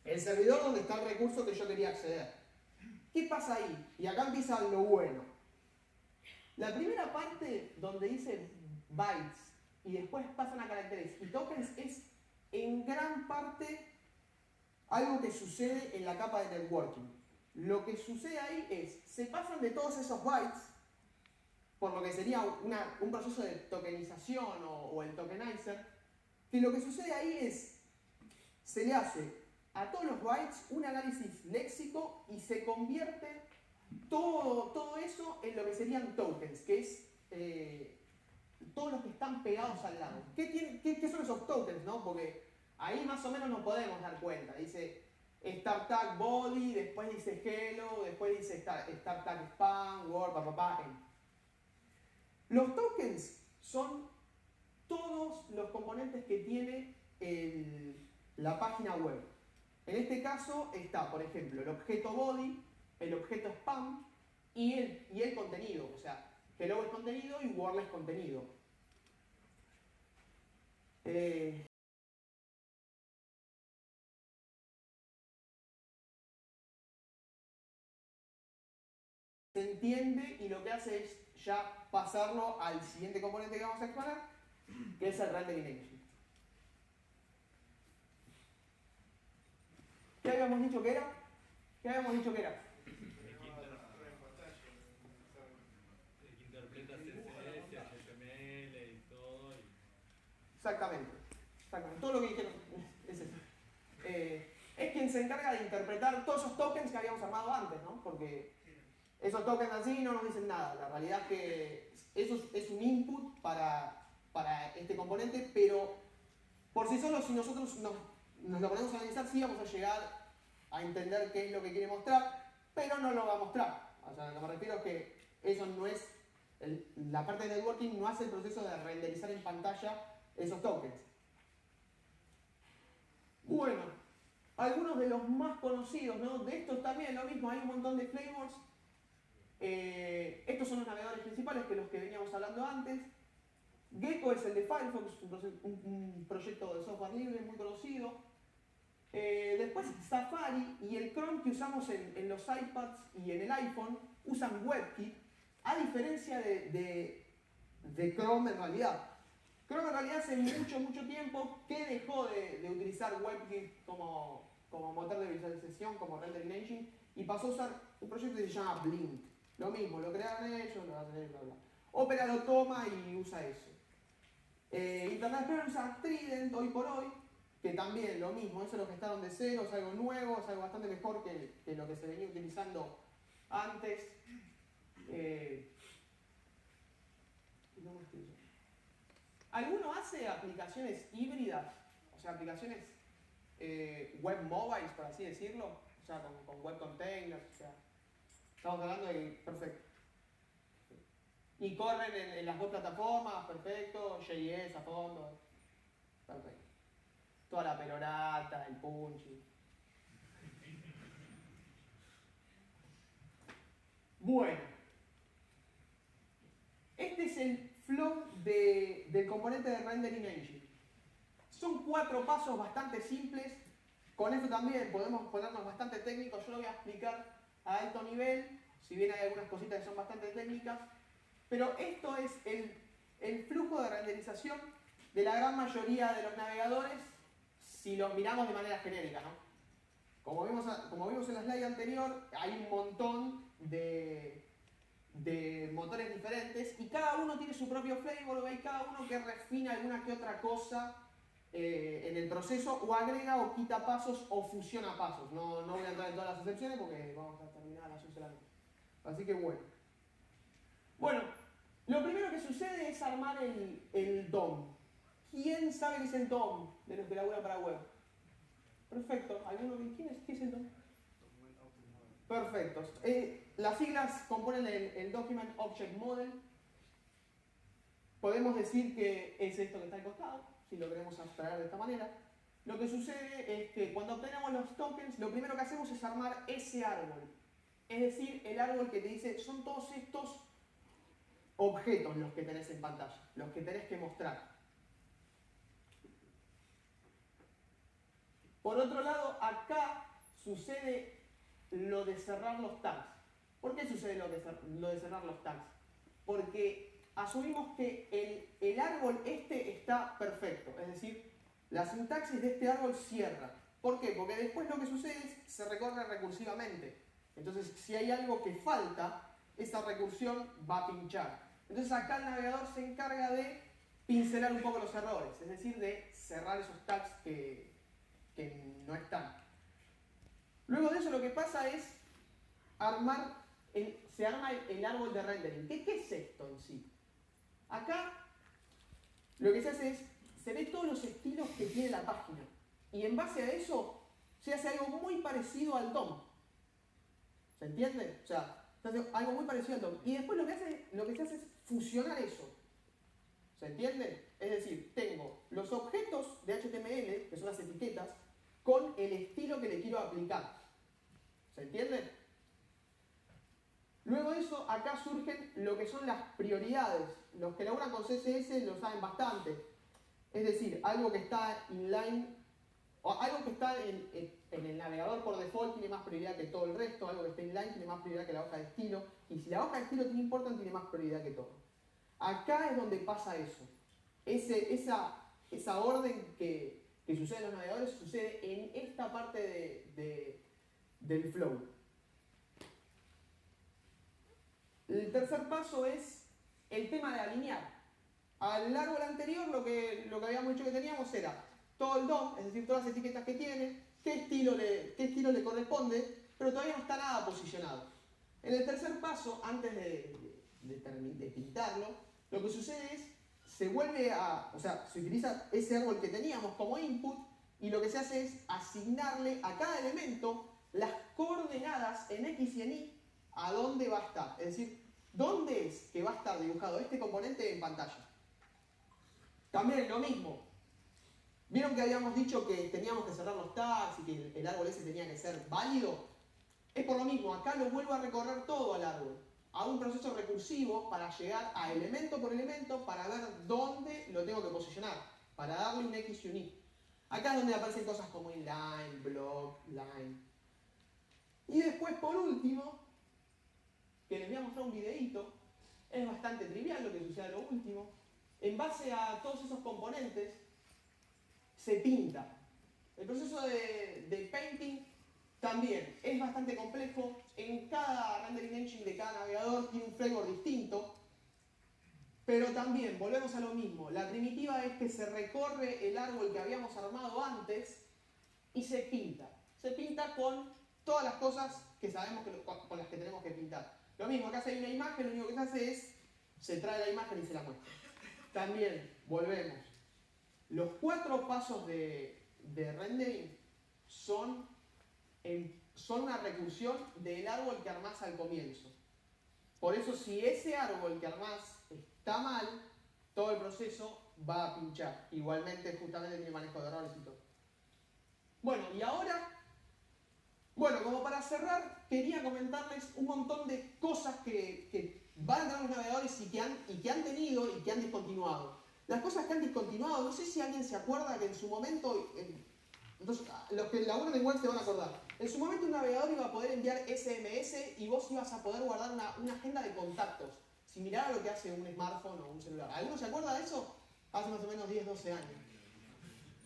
el servidor donde está el recurso que yo quería acceder. ¿Qué pasa ahí? Y acá empieza lo bueno. La primera parte donde dice bytes y después pasan a caracteres y tokens es en gran parte algo que sucede en la capa de networking. Lo que sucede ahí es, se pasan de todos esos bytes, por lo que sería un proceso de tokenización o el tokenizer, que lo que sucede ahí es, se le hace a todos los bytes un análisis léxico y se convierte todo eso en lo que serían tokens, que es todos los que están pegados al lado. ¿Qué son esos tokens, no? Porque ahí más o menos nos podemos dar cuenta. Dice start tag body, después dice hello, después dice start tag spam, word, Los tokens son todos los componentes que tiene la página web. En este caso está, por ejemplo, el objeto body, el objeto spam y el contenido. O sea, hello es contenido y word es contenido. Se entiende y lo que hace es ya pasarlo al siguiente componente que vamos a exponer, que es el rendering engine. ¿Qué habíamos dicho que era? ¿Qué habíamos dicho que era? El que interpreta CSS, HTML y todo. Exactamente. Todo lo que dijeron es eso. Es quien se encarga de interpretar todos esos tokens que habíamos armado antes, ¿no? Porque esos tokens así no nos dicen nada. La realidad es que eso es un input para este componente, pero por sí solo, si nosotros nos lo ponemos a analizar, sí vamos a llegar a entender qué es lo que quiere mostrar, pero no lo va a mostrar. O sea, lo que me refiero es que eso no es, la parte de networking no hace el proceso de renderizar en pantalla esos tokens. Bueno, algunos de los más conocidos, ¿no? De estos también lo mismo, hay un montón de flavors. Estos son los navegadores principales, que los que veníamos hablando antes. Gecko es el de Firefox, un proyecto de software libre muy conocido. Después Safari y el Chrome que usamos en los iPads y en el iPhone usan WebKit, a diferencia de Chrome en realidad. Chrome en realidad hace mucho tiempo que dejó de utilizar WebKit como motor de visualización, como rendering engine, y pasó a usar un proyecto que se llama Blink. Lo mismo, lo crearon ellos, lo hacen ellos, bla bla. Opera lo toma y usa eso. Internet Explorer usa Trident hoy por hoy, que también lo mismo, eso es lo que gestaron de cero, es algo nuevo, es algo bastante mejor que lo que se venía utilizando antes. ¿Alguno hace aplicaciones híbridas? O sea, aplicaciones web mobiles, por así decirlo, o sea, con web containers, o sea, estamos hablando de perfecto. Y corren en las dos plataformas, perfecto, JS a fondo, perfecto. Toda la perorata, el punchy. Bueno, este es el flow del componente de rendering engine. Son 4 pasos bastante simples. Con esto también podemos ponernos bastante técnicos. Yo lo voy a explicar a alto nivel, si bien hay algunas cositas que son bastante técnicas. Pero esto es el flujo de renderización de la gran mayoría de los navegadores si los miramos de manera genérica, ¿no? Como vimos en la slide anterior, hay un montón de motores diferentes y cada uno tiene su propio flavor, hay cada uno que refina alguna que otra cosa en el proceso o agrega o quita pasos o fusiona pasos. No voy a entrar en todas las excepciones porque vamos a terminar a las 11 de la noche. Así que bueno. Bueno, lo primero que sucede es armar el DOM. ¿Quién sabe qué es el DOM de los que laburan para web? Perfecto. ¿Qué es el DOM? Perfecto. Las siglas componen el Document Object Model. Podemos decir que es esto que está al costado, si lo queremos abstraer de esta manera. Lo que sucede es que cuando obtenemos los tokens, lo primero que hacemos es armar ese árbol. Es decir, el árbol que te dice, son todos estos objetos los que tenés en pantalla, los que tenés que mostrar. Por otro lado, acá sucede lo de cerrar los tags. ¿Por qué sucede lo de cerrar los tags? Porque asumimos que el árbol está perfecto, es decir, la sintaxis de este árbol cierra. ¿Por qué? Porque después lo que sucede es se recorre recursivamente. Entonces, si hay algo que falta, esa recursión va a pinchar. Entonces acá el navegador se encarga de pincelar un poco los errores, es decir, de cerrar esos tags que no están. Luego de eso lo que pasa es se arma el árbol de rendering. ¿Qué es esto en sí? Acá lo que se hace es, se ve todos los estilos que tiene la página. Y en base a eso se hace algo muy parecido al DOM. ¿Se entiende? O sea, se hace algo muy parecido al DOM. Y después lo que se hace es fusionar eso. ¿Se entiende? Es decir, tengo los objetos de HTML, que son las etiquetas, con el estilo que le quiero aplicar. ¿Se entiende? Luego de eso, acá surgen lo que son las prioridades. Los que laburan con CSS lo saben bastante. Es decir, algo que está inline, o algo que está en el navegador por default tiene más prioridad que todo el resto, algo que está inline tiene más prioridad que la hoja de estilo, y si la hoja de estilo tiene important, tiene más prioridad que todo. Acá es donde pasa eso. Esa orden que sucede en los navegadores sucede en esta parte del flow. El tercer paso es el tema de alinear. Al árbol anterior lo que habíamos dicho que teníamos era todo el DOM, es decir, todas las etiquetas que tiene, qué estilo le corresponde, pero todavía no está nada posicionado. En el tercer paso, antes de pintarlo, lo que sucede es, se utiliza ese árbol que teníamos como input y lo que se hace es asignarle a cada elemento las coordenadas en X y en Y a dónde va a estar. Es decir, dónde es que va a estar dibujado este componente en pantalla. También lo mismo. ¿Vieron que habíamos dicho que teníamos que cerrar los tags y que el árbol ese tenía que ser válido? Es por lo mismo, acá lo vuelvo a recorrer todo al árbol. Hago un proceso recursivo para llegar a elemento por elemento para ver dónde lo tengo que posicionar, para darle un X y un Y. Acá es donde aparecen cosas como inline, block, line. Y después, por último, que les voy a mostrar un videíto, es bastante trivial lo que sucede a lo último. En base a todos esos componentes, se pinta. El proceso de painting también es bastante complejo. En cada rendering engine de cada navegador tiene un flavor distinto. Pero también, volvemos a lo mismo. La primitiva es que se recorre el árbol que habíamos armado antes y se pinta. Se pinta con todas las cosas que sabemos con las que tenemos que pintar. Lo mismo, acá si hay una imagen, lo único que se hace es, se trae la imagen y se la muestra. También, volvemos. Los 4 pasos de rendering son una recursión del árbol que armás al comienzo. Por eso, si ese árbol que armás está mal, todo el proceso va a pinchar. Igualmente, justamente tiene manejo de errores y todo. Bueno, y ahora, como para cerrar, quería comentarles un montón de cosas que van a entrar los navegadores y que han tenido y que han discontinuado. Las cosas que han discontinuado, no sé si alguien se acuerda que en su momento, los que laburan en web se van a acordar, en su momento un navegador iba a poder enviar SMS y vos ibas a poder guardar una agenda de contactos, similar a lo que hace un smartphone o un celular. ¿Alguno se acuerda de eso? Hace más o menos 10, 12 años.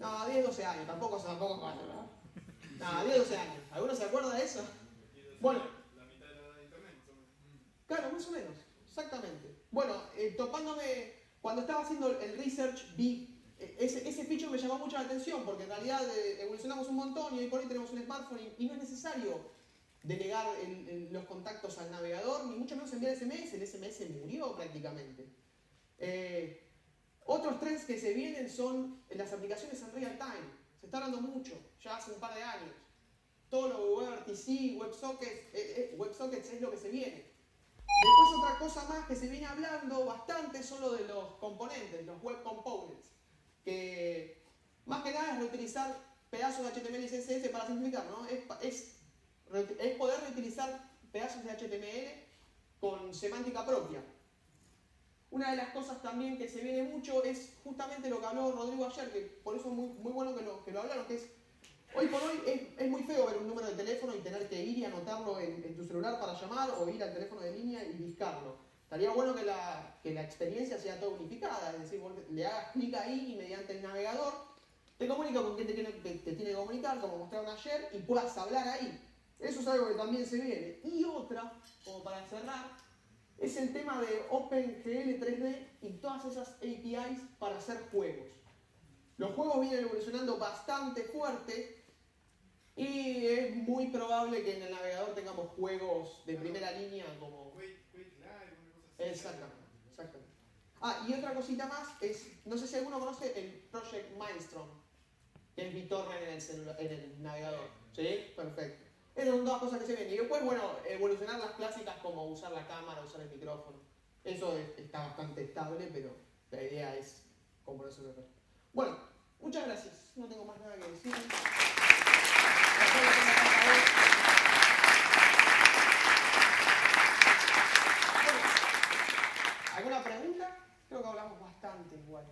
No, 10, 12 años, tampoco pasa, ¿verdad? No, 10, 12 años. ¿Alguno se acuerda de eso? Bueno. La mitad de la edad de internet, más o menos. Claro, más o menos, exactamente. Bueno, topándome, cuando estaba haciendo el research, vi ese feature me llamó mucho la atención porque en realidad evolucionamos un montón y hoy por hoy tenemos un smartphone y no es necesario delegar los contactos al navegador, ni mucho menos enviar SMS. El SMS murió prácticamente. Otros trends que se vienen son las aplicaciones en real time. Se está hablando mucho, ya hace un par de años. Todo lo WebRTC, WebSockets es lo que se viene. Después otra cosa más que se viene hablando bastante son lo de los componentes, los web components, que más que nada es reutilizar pedazos de HTML y CSS para simplificar, ¿no? Es poder reutilizar pedazos de HTML con semántica propia. Una de las cosas también que se viene mucho es justamente lo que habló Rodrigo ayer, que por eso es muy bueno que lo hablaron, que es Hoy por hoy es muy feo ver un número de teléfono y tener que ir y anotarlo en tu celular para llamar o ir al teléfono de línea y buscarlo. Estaría bueno que la experiencia sea toda unificada, es decir, vos le hagas clic ahí y mediante el navegador te comunica con quién te tiene que comunicar, como mostraron ayer, y puedas hablar ahí. Eso es algo que también se viene. Y otra, como para cerrar, es el tema de OpenGL 3D y todas esas APIs para hacer juegos. Los juegos vienen evolucionando bastante fuerte y es muy probable que en el navegador tengamos juegos de primera línea como... Quake Live, una cosa así. Exactamente, exactamente. Ah, y otra cosita más es, no sé si alguno conoce el Project Milestone, que es BitTorrent en el navegador. ¿Sí? Perfecto. Esas son todas cosas que se ven. Y después, bueno, evolucionar las clásicas como usar la cámara, usar el micrófono. Eso está bastante estable, pero la idea es componerse en el resto. Bueno, muchas gracias. No tengo más nada que decir. ¿Alguna pregunta? Creo que hablamos bastante igual.